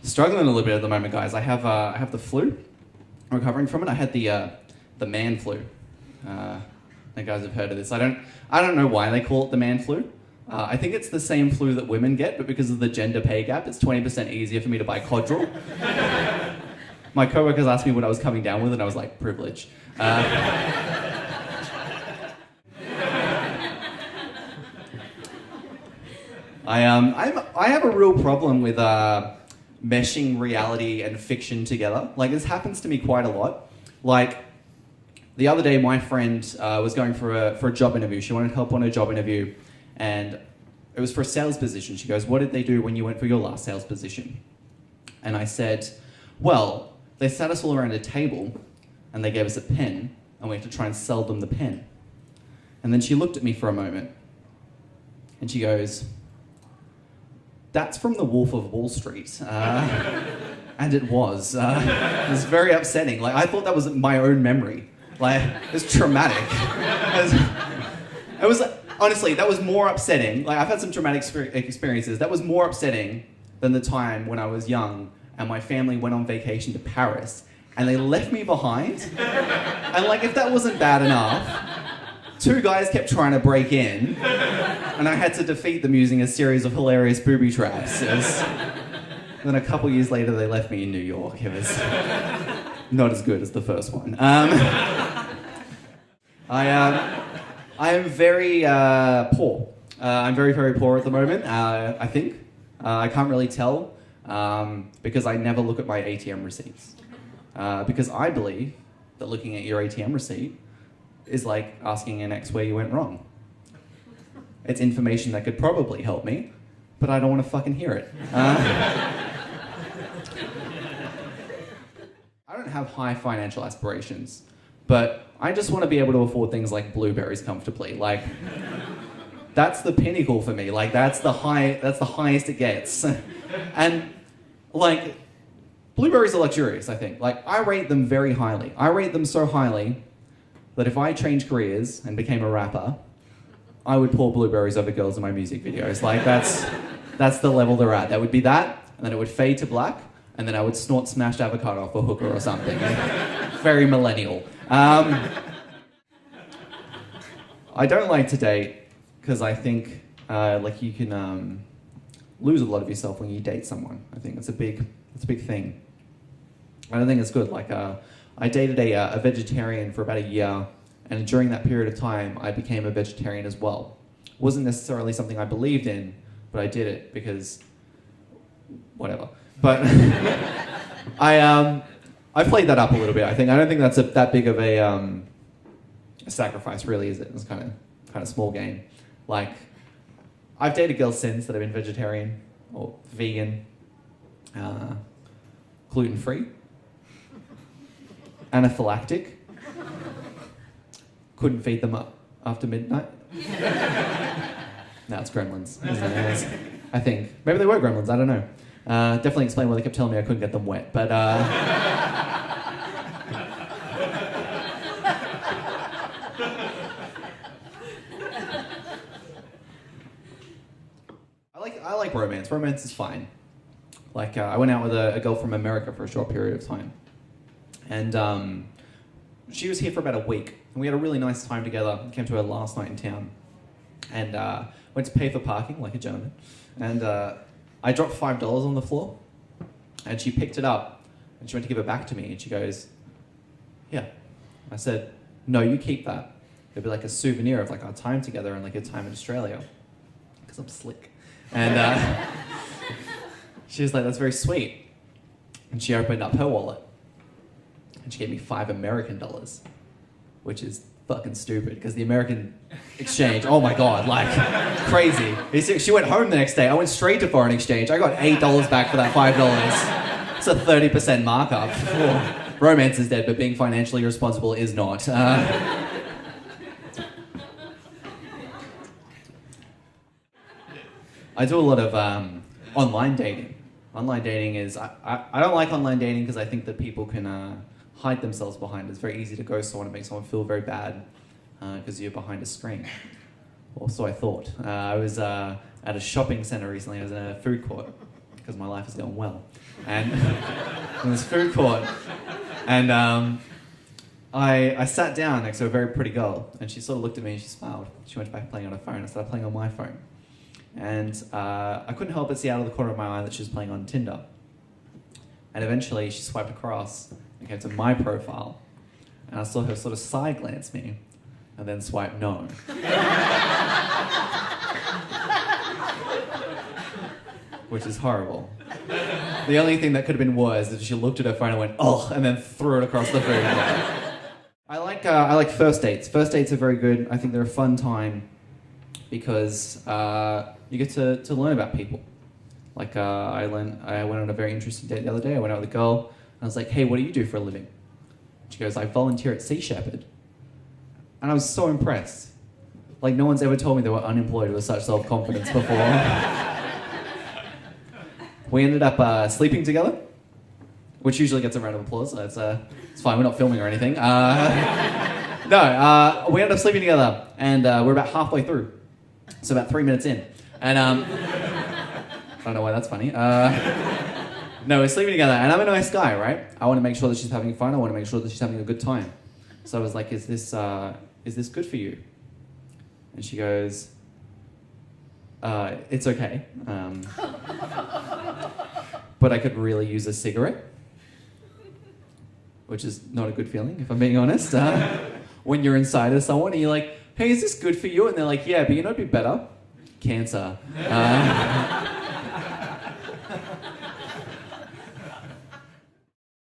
Struggling a little bit at the moment, guys. I have the flu. I'm recovering from it. I had the man flu. You guys have heard of this. I don't know why they call it the man flu. I think it's the same flu that women get, but because of the gender pay gap, it's 20% easier for me to buy Codral. My coworkers asked me what I was coming down with, and I was like, privilege. I have a real problem with meshing reality and fiction together. Like, this happens to me quite a lot. Like, the other day, my friend was going for a job interview. She wanted help on her job interview, and it was for a sales position. She goes, "What did they do when you went for your last sales position?" And I said, "Well, they sat us all around a table, and they gave us a pen, and we had to try and sell them the pen." And then she looked at me for a moment, and she goes, "That's from The Wolf of Wall Street." And it was. It was very upsetting. Like, I thought that was my own memory. Like, it was traumatic. It was honestly, that was more upsetting. Like, I've had some traumatic experiences. That was more upsetting than the time when I was young and my family went on vacation to Paris and they left me behind. And like, if that wasn't bad enough, two guys kept trying to break in and I had to defeat them using a series of hilarious booby traps. Then a couple years later, they left me in New York. It was not as good as the first one. I am very poor. I'm very, very poor at the moment, I think. I can't really tell because I never look at my ATM receipts. Because I believe that looking at your ATM receipt is like asking an ex where you went wrong. It's information that could probably help me, but I don't want to fucking hear it. I don't have high financial aspirations, but I just want to be able to afford things like blueberries comfortably. Like, that's the pinnacle for me. Like, that's the highest it gets. And like, blueberries are luxurious, I think. Like, I rate them very highly. I rate them so highly that if I changed careers and became a rapper, I would pour blueberries over girls in my music videos. Like, that's the level they're at. That would be that, and then it would fade to black, and then I would snort smashed avocado off a hooker or something. Very millennial. I don't like to date because I think like you can lose a lot of yourself when you date someone. I think it's a big thing. I don't think it's good. Like, I dated a vegetarian for about a year, and during that period of time, I became a vegetarian as well. It wasn't necessarily something I believed in, but I did it because whatever. But I played that up a little bit. I don't think that's that big of a sacrifice, really, is it? It's kind of small game. Like, I've dated girls since that have been vegetarian or vegan, gluten-free, anaphylactic, couldn't feed them up after midnight. No, it's gremlins, isn't it? I think. Maybe they were gremlins, I don't know. Definitely explain why they kept telling me I couldn't get them wet, but I like romance. Romance is fine. Like, I went out with a girl from America for a short period of time, and she was here for about a week, and we had a really nice time together. Came to her last night in town, and went to pay for parking like a gentleman, and I dropped $5 on the floor, and she picked it up, and she went to give it back to me, and she goes, "Yeah." I said, "No, you keep that. It'll be like a souvenir of like our time together and like your time in Australia," because I'm slick. And she was like, "That's very sweet." And she opened up her wallet, and she gave me $5 American, which is fucking stupid, because the American exchange, oh my god, like, crazy. She went home the next day. I went straight to foreign exchange. I got $8 back for that $5. It's a 30% markup. Romance is dead, but being financially responsible is not. I do a lot of online dating. Online dating is, I don't like online dating because I think that people can hide themselves behind. It's very easy to ghost someone and make someone feel very bad because you're behind a screen. Or so I thought. I was at a shopping centre recently. I was in a food court, because my life is going well. And in this food court, and I sat down next to a very pretty girl, and she sort of looked at me and she smiled. She went back playing on her phone. I started playing on my phone. And I couldn't help but see out of the corner of my eye that she was playing on Tinder. And eventually she swiped across and came to my profile. And I saw her sort of side glance me and then swipe no. Which is horrible. The only thing that could have been worse is if she looked at her phone and went, oh, and then threw it across the food. I like first dates. First dates are very good. I think they're a fun time because you get to learn about people. Like I went on a very interesting date the other day. I went out with a girl and I was like, hey, what do you do for a living? She goes, I volunteer at Sea Shepherd. And I was so impressed. Like no one's ever told me they were unemployed with such self-confidence before. We ended up sleeping together, which usually gets a round of applause. So it's fine, we're not filming or anything. We ended up sleeping together and we're about halfway through. So about 3 minutes in. And I don't know why that's funny. No, we're sleeping together, and I'm a nice guy, right? I want to make sure that she's having fun. I want to make sure that she's having a good time. So I was like, is this good for you? And she goes, it's okay. But I could really use a cigarette. Which is not a good feeling, if I'm being honest. When you're inside of someone and you're like, hey, is this good for you? And they're like, yeah, but you know what'd be better? Cancer.